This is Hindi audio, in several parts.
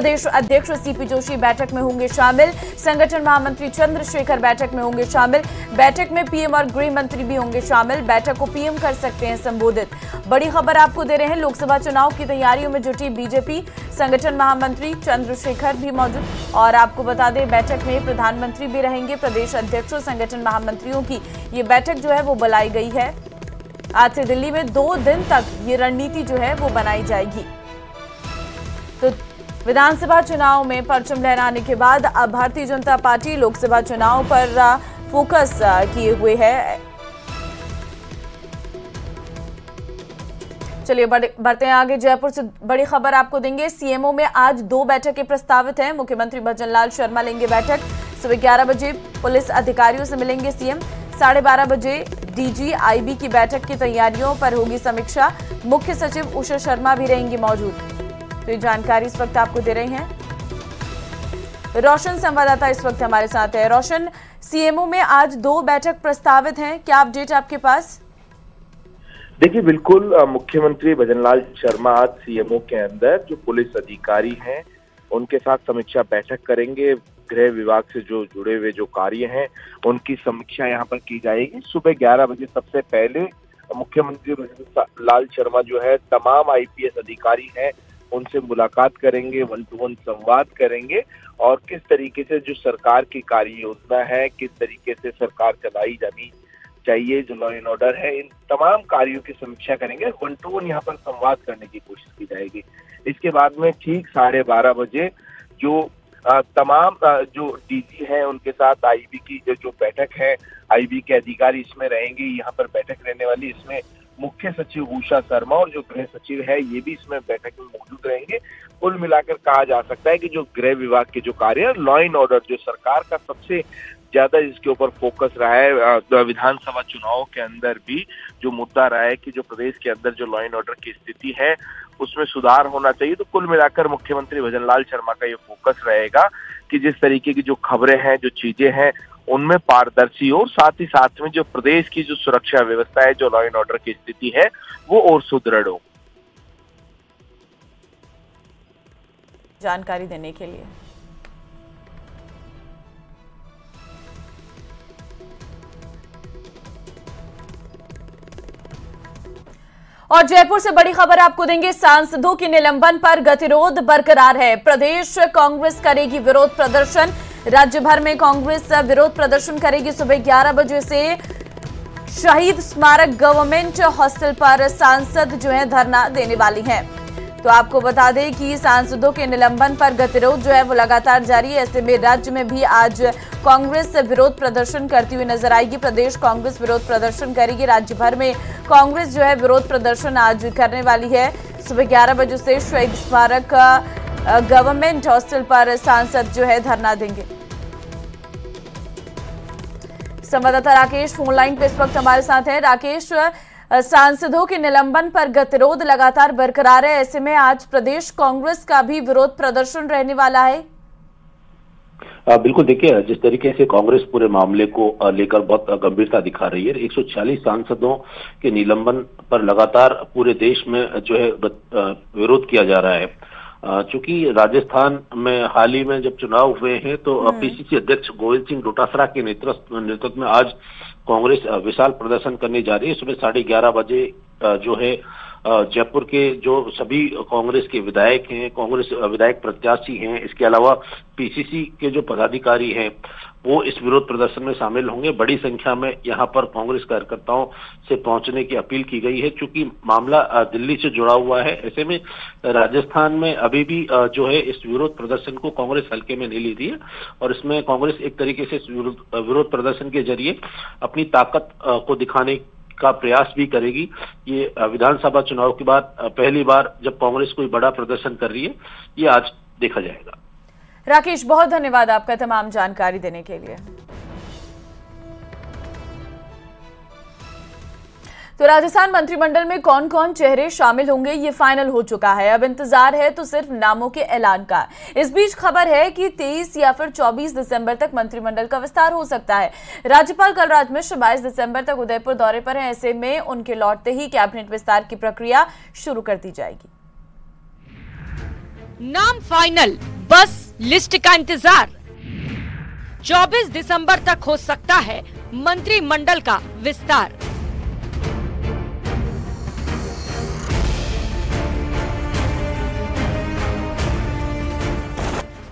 प्रदेश अध्यक्ष सीपी जोशी बैठक में होंगे शामिल। संगठन महामंत्री चंद्रशेखर बैठक में होंगे शामिल। बैठक में पीएम और गृह मंत्री भी होंगे शामिल। बैठक को पीएम कर सकते हैं संबोधित। बड़ी खबर आपको दे रहे हैं, लोकसभा चुनाव की तैयारियों में जुटी बीजेपी। संगठन महामंत्री चंद्रशेखर भी मौजूद और आपको बता दें बैठक में प्रधानमंत्री भी रहेंगे। प्रदेश अध्यक्षों संगठन महामंत्रियों की ये बैठक जो है वो बुलाई गई है। आज से दिल्ली में 2 दिन तक ये रणनीति जो है वो बनाई जाएगी। तो विधानसभा चुनाव में परचम लहराने के बाद अब भारतीय जनता पार्टी लोकसभा चुनाव पर फोकस किए हुए है। चलिए बढ़ते हैं आगे। जयपुर से बड़ी खबर आपको देंगे। सीएमओ में आज 2 बैठकें प्रस्तावित हैं। मुख्यमंत्री भजनलाल शर्मा लेंगे बैठक। सुबह 11 बजे पुलिस अधिकारियों से मिलेंगे सीएम। 12:30 बजे डीजी आईबी की बैठक की तैयारियों पर होगी समीक्षा। मुख्य सचिव उषा शर्मा भी रहेंगी मौजूद। तो ये जानकारी इस वक्त आपको दे रहे हैं रोशन संवाददाता इस वक्त हमारे साथ है। रोशन, सीएमओ में आज 2 बैठक प्रस्तावित हैं, क्या अपडेट आपके पास? देखिए बिल्कुल, मुख्यमंत्री भजनलाल शर्मा आज सीएमओ के अंदर जो पुलिस अधिकारी हैं उनके साथ समीक्षा बैठक करेंगे। गृह विभाग से जो जुड़े हुए जो कार्य हैं उनकी समीक्षा यहाँ पर की जाएगी। सुबह 11 बजे सबसे पहले मुख्यमंत्री भजनलाल शर्मा जो है तमाम आईपीएस अधिकारी हैं उनसे मुलाकात करेंगे, 1-to-1 संवाद करेंगे और किस तरीके से जो सरकार की कार्य योजना है, किस तरीके से सरकार चलाई जानी चाहिए, जो लॉ एंड ऑर्डर है, इन तमाम कार्यों की समीक्षा करेंगे। 1-to-1 यहाँ पर संवाद करने की कोशिश की जाएगी। इसके बाद में ठीक 12:30 बजे जो तमाम जो डीजी हैं उनके साथ आईबी की जो बैठक है, आईबी के अधिकारी इसमें रहेंगे। यहाँ पर बैठक रहने वाली, इसमें मुख्य सचिव उषा शर्मा और जो गृह सचिव है ये भी इसमें बैठक में मौजूद रहेंगे। कुल मिलाकर कहा जा सकता है कि जो गृह विभाग के जो कार्य है, लॉ एंड ऑर्डर, जो सरकार का सबसे ज्यादा इसके ऊपर फोकस रहा है विधानसभा चुनाव के अंदर भी जो मुद्दा रहा है कि जो प्रदेश के अंदर जो लॉ एंड ऑर्डर की स्थिति है उसमें सुधार होना चाहिए। तो कुल मिलाकर मुख्यमंत्री भजनलाल शर्मा का ये फोकस रहेगा कि जिस तरीके की जो खबरें हैं, जो चीजें हैं उनमें पारदर्शी हो, साथ ही साथ में जो प्रदेश की जो सुरक्षा व्यवस्था है, जो लॉ एंड ऑर्डर की स्थिति है वो और सुदृढ़ हो। जानकारी देने के लिए और जयपुर से बड़ी खबर आपको देंगे। सांसदों के निलंबन पर गतिरोध बरकरार है। प्रदेश कांग्रेस करेगी विरोध प्रदर्शन। राज्य भर में कांग्रेस विरोध प्रदर्शन करेगी। सुबह 11 बजे से शहीद स्मारक गवर्नमेंट हॉस्टल पर सांसद जो है धरना देने वाली हैं। तो आपको बता दें कि सांसदों के निलंबन पर गतिरोध जो है वो लगातार जारी है। ऐसे में राज्य में भी आज कांग्रेस विरोध प्रदर्शन करती हुई नजर आएगी। प्रदेश कांग्रेस विरोध प्रदर्शन करेगी। राज्य भर में कांग्रेस जो है विरोध प्रदर्शन आज करने वाली है। सुबह 11 बजे से शहीद स्मारक गवर्नमेंट हॉस्टल पर सांसद जो है धरना देंगे। संवाददाता राकेश फोन लाइन पे इस वक्त हमारे साथ हैं। राकेश, सांसदों के निलंबन पर गतिरोध लगातार बरकरार है। ऐसे में आज प्रदेश कांग्रेस का भी विरोध प्रदर्शन रहने वाला है। बिल्कुल, देखिए जिस तरीके से कांग्रेस पूरे मामले को लेकर बहुत गंभीरता दिखा रही है, 140 सांसदों के निलंबन पर लगातार पूरे देश में जो है विरोध किया जा रहा है। चूंकि राजस्थान में हाल ही में जब चुनाव हुए हैं तो पीसीसी अध्यक्ष गोविंद सिंह डोटासरा के नेतृत्व में आज कांग्रेस विशाल प्रदर्शन करने जा रही है। सुबह 11:30 बजे जो है जयपुर के जो सभी कांग्रेस के विधायक हैं, कांग्रेस विधायक प्रत्याशी हैं, इसके अलावा पीसीसी के जो पदाधिकारी हैं वो इस विरोध प्रदर्शन में शामिल होंगे। बड़ी संख्या में यहाँ पर कांग्रेस कार्यकर्ताओं से पहुंचने की अपील की गई है। चूंकि मामला दिल्ली से जुड़ा हुआ है, ऐसे में राजस्थान में अभी भी जो है इस विरोध प्रदर्शन को कांग्रेस हल्के में नहीं ले रही है और इसमें कांग्रेस एक तरीके से विरोध प्रदर्शन के जरिए अपनी ताकत को दिखाने का प्रयास भी करेगी। ये विधानसभा चुनाव के बाद पहली बार जब कांग्रेस कोई बड़ा प्रदर्शन कर रही है, ये आज देखा जाएगा। राकेश, बहुत धन्यवाद आपका तमाम जानकारी देने के लिए। तो राजस्थान मंत्रिमंडल में कौन कौन चेहरे शामिल होंगे ये फाइनल हो चुका है। अब इंतजार है तो सिर्फ नामों के ऐलान का। इस बीच खबर है कि 23 या फिर 24 दिसंबर तक मंत्रिमंडल का विस्तार हो सकता है। राज्यपाल कलराज मिश्र 22 दिसंबर तक उदयपुर दौरे पर हैं। ऐसे में उनके लौटते ही कैबिनेट विस्तार की प्रक्रिया शुरू कर दी जाएगी। नाम फाइनल, लिस्ट का इंतजार। 24 दिसंबर तक हो सकता है मंत्रिमंडल का विस्तार।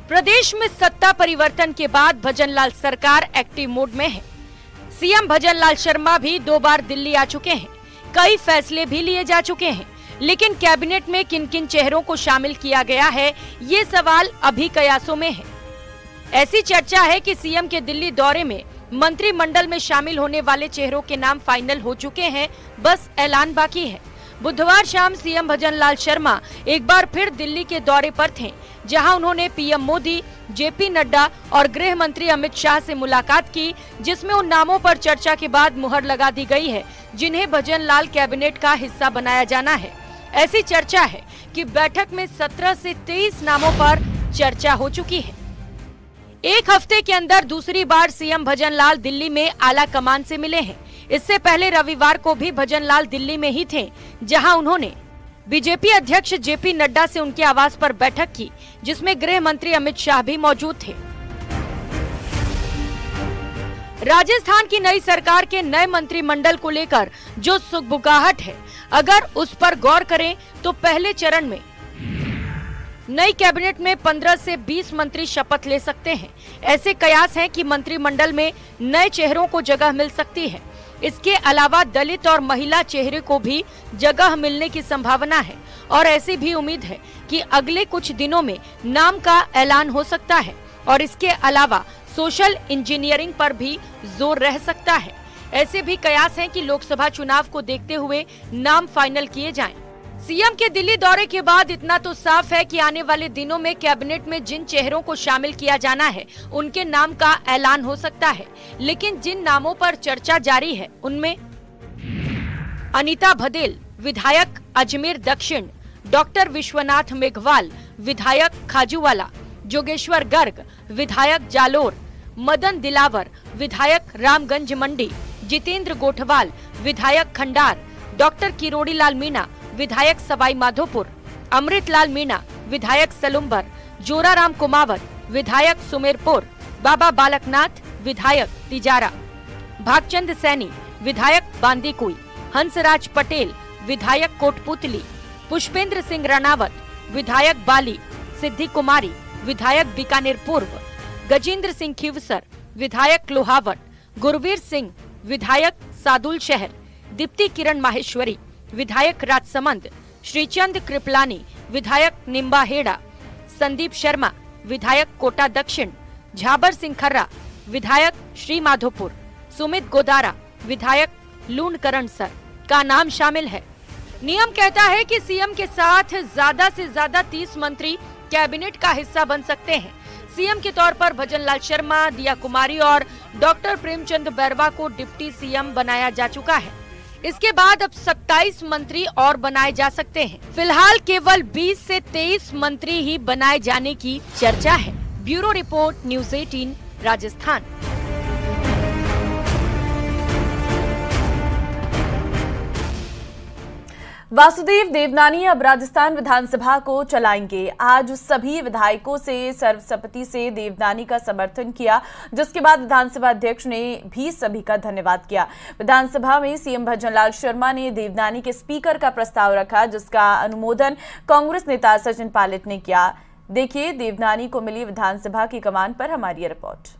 प्रदेश में सत्ता परिवर्तन के बाद भजनलाल सरकार एक्टिव मोड में है। सीएम भजनलाल शर्मा भी 2 बार दिल्ली आ चुके हैं। कई फैसले भी लिए जा चुके हैं, लेकिन कैबिनेट में किन किन चेहरों को शामिल किया गया है, ये सवाल अभी कयासों में है। ऐसी चर्चा है कि सीएम के दिल्ली दौरे में मंत्रिमंडल में शामिल होने वाले चेहरों के नाम फाइनल हो चुके हैं, बस ऐलान बाकी है। बुधवार शाम सीएम भजनलाल शर्मा एक बार फिर दिल्ली के दौरे पर थे, जहां उन्होंने पीएम मोदी, जेपी नड्डा और गृह मंत्री अमित शाह से मुलाकात की, जिसमें उन नामों पर चर्चा के बाद मुहर लगा दी गई है जिन्हें भजनलाल कैबिनेट का हिस्सा बनाया जाना है। ऐसी चर्चा है कि बैठक में 17 से 23 नामों पर चर्चा हो चुकी है। एक हफ्ते के अंदर दूसरी बार सीएम भजनलाल दिल्ली में आला कमान से मिले हैं। इससे पहले रविवार को भी भजनलाल दिल्ली में ही थे, जहां उन्होंने बीजेपी अध्यक्ष जेपी नड्डा से उनके आवास पर बैठक की, जिसमें गृह मंत्री अमित शाह भी मौजूद थे। राजस्थान की नई सरकार के नए मंत्रिमंडल को लेकर जो सुगबुगाहट है, अगर उस पर गौर करें तो पहले चरण में नई कैबिनेट में 15 से 20 मंत्री शपथ ले सकते हैं। ऐसे कयास हैं कि मंत्रिमंडल में नए चेहरों को जगह मिल सकती है। इसके अलावा दलित और महिला चेहरे को भी जगह मिलने की संभावना है और ऐसी भी उम्मीद है कि अगले कुछ दिनों में नाम का ऐलान हो सकता है और इसके अलावा सोशल इंजीनियरिंग पर भी जोर रह सकता है। ऐसे भी कयास हैं कि लोकसभा चुनाव को देखते हुए नाम फाइनल किए जाएं। सीएम के दिल्ली दौरे के बाद इतना तो साफ है कि आने वाले दिनों में कैबिनेट में जिन चेहरों को शामिल किया जाना है, उनके नाम का ऐलान हो सकता है। लेकिन जिन नामों पर चर्चा जारी है, उनमें अनीता भदेल, विधायक अजमेर दक्षिण, डॉक्टर विश्वनाथ मेघवाल, विधायक खाजूवाला, जोगेश्वर गर्ग, विधायक जालोर, मदन दिलावर, विधायक रामगंज मंडी, जितेंद्र गोठवाल, विधायक खंडार, डॉक्टर किरोड़ीलाल मीणा, विधायक सवाई माधोपुर, अमृतलाल मीणा, विधायक सलुम्बर, जोराराम कुमावत, विधायक सुमेरपुर, बाबा बालकनाथ, विधायक तिजारा, भागचंद सैनी, विधायक बांदीकुई, हंसराज पटेल, विधायक कोटपुतली, पुष्पेंद्र सिंह रनावत, विधायक बाली, सिद्धि कुमारी, विधायक बीकानेर पूर्व, गजेंद्र सिंह खीवसर, विधायक लोहावट, गुरवीर सिंह, विधायक सादुल शहर, दीप्ति किरण माहेश्वरी, विधायक राजसमंद, श्रीचंद कृपलानी, विधायक निम्बाहेड़ा, संदीप शर्मा, विधायक कोटा दक्षिण, झाबर सिंह खर्रा, विधायक श्री माधोपुर, सुमित गोदारा, विधायक लूणकरण सर का नाम शामिल है। नियम कहता है कि सीएम के साथ ज्यादा से ज्यादा 30 मंत्री कैबिनेट का हिस्सा बन सकते हैं। सीएम के तौर पर भजनलाल शर्मा, दिया कुमारी और डॉक्टर प्रेमचंद बैरवा को डिप्टी सीएम बनाया जा चुका है। इसके बाद अब 27 मंत्री और बनाए जा सकते हैं। फिलहाल केवल 20 से 23 मंत्री ही बनाए जाने की चर्चा है। Bureau report, news 18 Rajasthan. Vasudev Devnani अब राजस्थान विधानसभा को चलाएंगे। आज सभी विधायकों से सर्वसम्मति से देवनानी का समर्थन किया, जिसके बाद विधानसभा अध्यक्ष ने भी सभी का धन्यवाद किया। विधानसभा में सीएम भजनलाल शर्मा ने देवनानी के स्पीकर का प्रस्ताव रखा, जिसका अनुमोदन कांग्रेस नेता सचिन पायलट ने किया। देखिए देवनानी को मिली विधानसभा की कमान पर हमारी रिपोर्ट।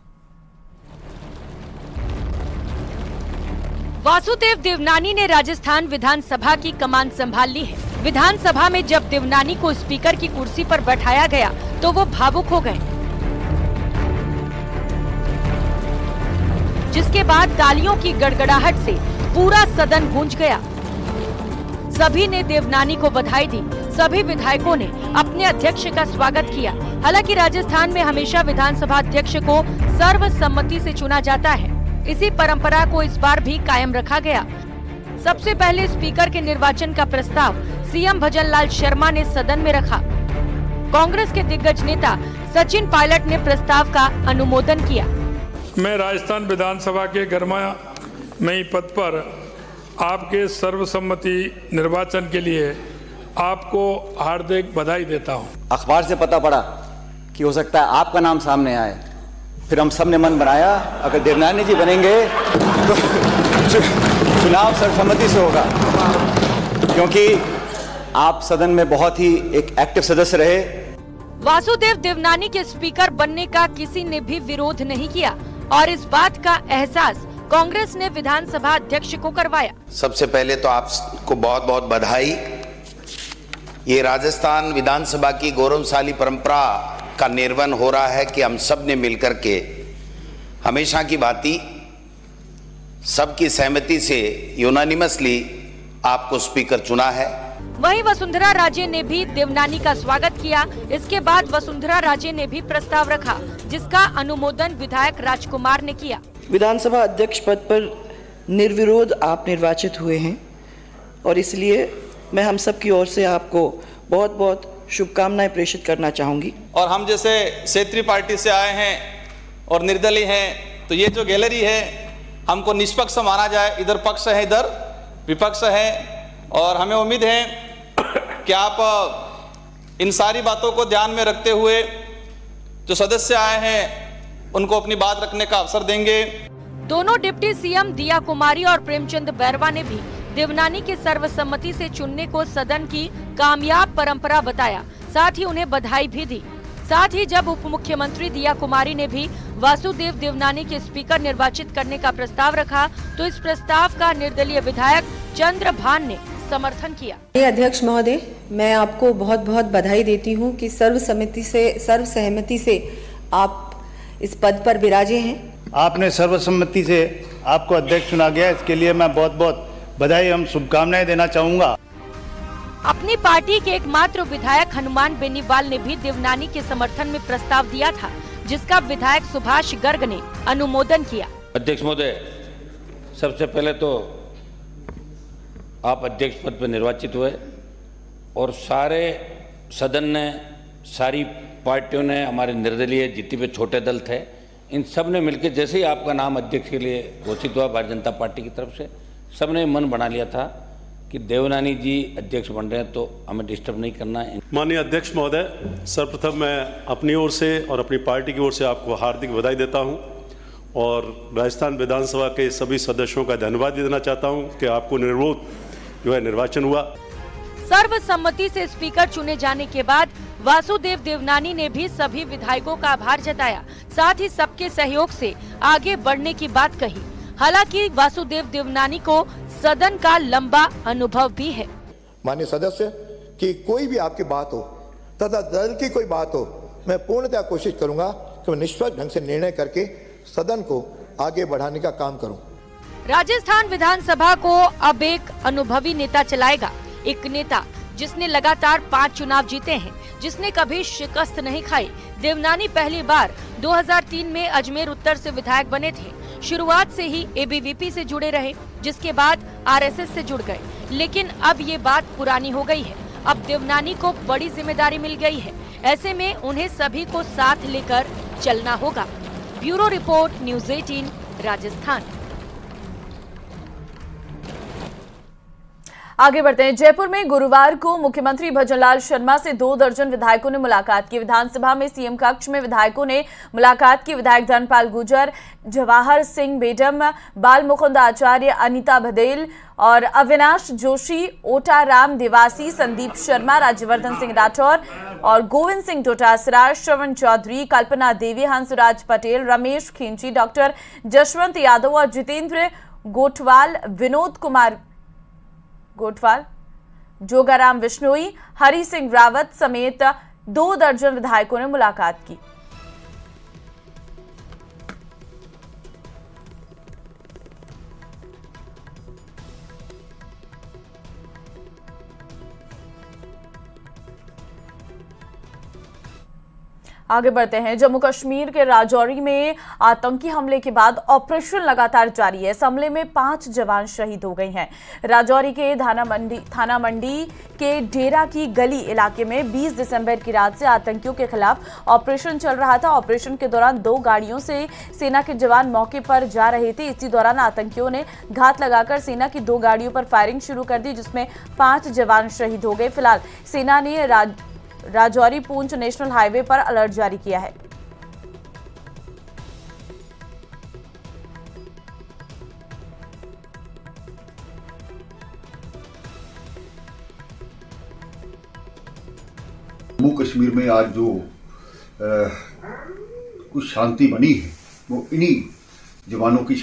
वासुदेव देवनानी ने राजस्थान विधानसभा की कमान संभाल ली है। विधानसभा में जब देवनानी को स्पीकर की कुर्सी पर बैठाया गया तो वो भावुक हो गए, जिसके बाद तालियों की गड़गड़ाहट से पूरा सदन गूंज गया। सभी ने देवनानी को बधाई दी। सभी विधायकों ने अपने अध्यक्ष का स्वागत किया। हालांकि राजस्थान में हमेशा विधानसभा अध्यक्ष को सर्वसम्मति से चुना जाता है। इसी परंपरा को इस बार भी कायम रखा गया। सबसे पहले स्पीकर के निर्वाचन का प्रस्ताव सीएम भजनलाल शर्मा ने सदन में रखा। कांग्रेस के दिग्गज नेता सचिन पायलट ने प्रस्ताव का अनुमोदन किया। मैं राजस्थान विधानसभा के गर्मामयी पद पर आपके सर्वसम्मति निर्वाचन के लिए आपको हार्दिक बधाई देता हूं। अखबार से पता पड़ा कि हो सकता है आपका नाम सामने आए। फिर हम सब ने मन बनाया अगर देवनानी जी बनेंगे तो चुनाव सर्वसम्मति से होगा, क्योंकि आप सदन में बहुत ही एक एक्टिव सदस्य रहे। वासुदेव देवनानी के स्पीकर बनने का किसी ने भी विरोध नहीं किया और इस बात का एहसास कांग्रेस ने विधानसभा अध्यक्ष को करवाया। सबसे पहले तो आपको बहुत बहुत बधाई। ये राजस्थान विधानसभा की गौरवशाली परंपरा का निर्वहन हो रहा है कि हम सब ने मिलकर के हमेशा की भांति सबकी सहमति से यूनानिमसली आपको स्पीकर चुना है। वहीं वसुंधरा राजे ने भी देवनानी का स्वागत किया। इसके बाद वसुंधरा राजे ने भी प्रस्ताव रखा, जिसका अनुमोदन विधायक राजकुमार ने किया। विधानसभा अध्यक्ष पद पर निर्विरोध आप निर्वाचित हुए हैं और इसलिए मैं हम सब की ओर से आपको बहुत बहुत शुभकामनाएं प्रेषित करना चाहूंगी। और हम जैसे क्षेत्रीय पार्टी से आए हैं और निर्दलीय हैं, तो ये जो गैलरी है हमको निष्पक्ष माना जाए। इधर पक्ष है, इधर विपक्ष है, और हमें उम्मीद है कि आप इन सारी बातों को ध्यान में रखते हुए जो सदस्य आए हैं उनको अपनी बात रखने का अवसर देंगे। दोनों डिप्टी सीएम दिया कुमारी और प्रेमचंद बैरवा ने भी देवनानी के सर्वसम्मति से चुनने को सदन की कामयाब परंपरा बताया, साथ ही उन्हें बधाई भी दी। साथ ही जब उप मुख्यमंत्री दिया कुमारी ने भी वासुदेव देवनानी के स्पीकर निर्वाचित करने का प्रस्ताव रखा, तो इस प्रस्ताव का निर्दलीय विधायक चंद्रभान ने समर्थन किया। अध्यक्ष महोदय, मैं आपको बहुत बहुत बधाई देती हूं कि सर्वसहमति से आप इस पद पर विराजे हैं। आपने सर्वसम्मति से आपको अध्यक्ष चुना गया, इसके लिए मैं बहुत बहुत बधाई एवं शुभकामनाएं देना चाहूंगा। अपनी पार्टी के एकमात्र विधायक हनुमान बेनीवाल ने भी देवनानी के समर्थन में प्रस्ताव दिया था, जिसका विधायक सुभाष गर्ग ने अनुमोदन किया। अध्यक्ष महोदय, सबसे पहले तो आप अध्यक्ष पद पर निर्वाचित हुए और सारे सदन ने, सारी पार्टियों ने, हमारे निर्दलीय जितने भी छोटे दल थे, इन सब ने मिलकर जैसे ही आपका नाम अध्यक्ष के लिए घोषित हुआ भारतीय जनता पार्टी की तरफ से, सब ने मन बना लिया था कि देवनानी जी अध्यक्ष बन रहे हैं तो हमें डिस्टर्ब नहीं करना है। माननीय अध्यक्ष महोदय, सर्वप्रथम मैं अपनी ओर से और अपनी पार्टी की ओर से आपको हार्दिक बधाई देता हूं और राजस्थान विधानसभा के सभी सदस्यों का धन्यवाद देना चाहता हूं कि आपको निर्विरोध जो है निर्वाचन हुआ। सर्वसम्मति से स्पीकर चुने जाने के बाद वासुदेव देवनानी ने भी सभी विधायकों का आभार जताया, साथ ही सबके सहयोग से आगे बढ़ने की बात कही। हालांकि वासुदेव देवनानी को सदन का लंबा अनुभव भी है। माननीय सदस्य, कि कोई भी आपकी बात हो तथा दल की कोई बात हो, मैं पूर्णतः कोशिश करूंगा कि मैं निष्पक्ष ढंग से निर्णय करके सदन को आगे बढ़ाने का काम करूं। राजस्थान विधानसभा को अब एक अनुभवी नेता चलाएगा, एक नेता जिसने लगातार 5 चुनाव जीते हैं, जिसने कभी शिकस्त नहीं खाई। देवनानी पहली बार 2003 में अजमेर उत्तर से विधायक बने थे। शुरुआत से ही एबीवीपी से जुड़े रहे, जिसके बाद आरएसएस से जुड़ गए, लेकिन अब ये बात पुरानी हो गई है। अब देवनानी को बड़ी जिम्मेदारी मिल गई है, ऐसे में उन्हें सभी को साथ लेकर चलना होगा। Bureau report, news 18 Rajasthan. आगे बढ़ते हैं। जयपुर में गुरुवार को मुख्यमंत्री भजनलाल शर्मा से 2 दर्जन विधायकों ने मुलाकात की। विधानसभा में सीएम कक्ष में विधायकों ने मुलाकात की। विधायक धर्मपाल गुर्जर, जवाहर सिंह बेडम, बाल मुकुंद आचार्य, अनीता भदेल और अविनाश जोशी, ओटा राम देवासी, संदीप शर्मा, राज्यवर्धन सिंह राठौर और गोविंद सिंह डोटासरा, श्रवण चौधरी, कल्पना देवी, हंसराज पटेल, रमेश खिंची, डॉक्टर जशवंत यादव और जितेंद्र गोठवाल, विनोद कुमार गोठवाल, जोगाराम विश्नोई, हरि सिंह रावत समेत 2 दर्जन विधायकों ने मुलाकात की। आगे बढ़ते हैं। जम्मू कश्मीर के राजौरी में आतंकी हमले के बाद ऑपरेशन लगातार जारी है। इस हमले में 5 जवान शहीद हो गए हैं। राजौरी के थाना मंडी के डेरा की गली इलाके में 20 दिसंबर की रात से आतंकियों के खिलाफ ऑपरेशन चल रहा था। ऑपरेशन के दौरान 2 गाड़ियों से सेना के जवान मौके पर जा रहे थे। इसी दौरान आतंकियों ने घात लगाकर सेना की 2 गाड़ियों पर फायरिंग शुरू कर दी, जिसमें 5 जवान शहीद हो गए। फिलहाल सेना ने राजौरी पूंछ नेशनल हाईवे पर अलर्ट जारी किया है। जम्मू कश्मीर में आज जो कुछ शांति बनी है वो इन्हीं जवानों की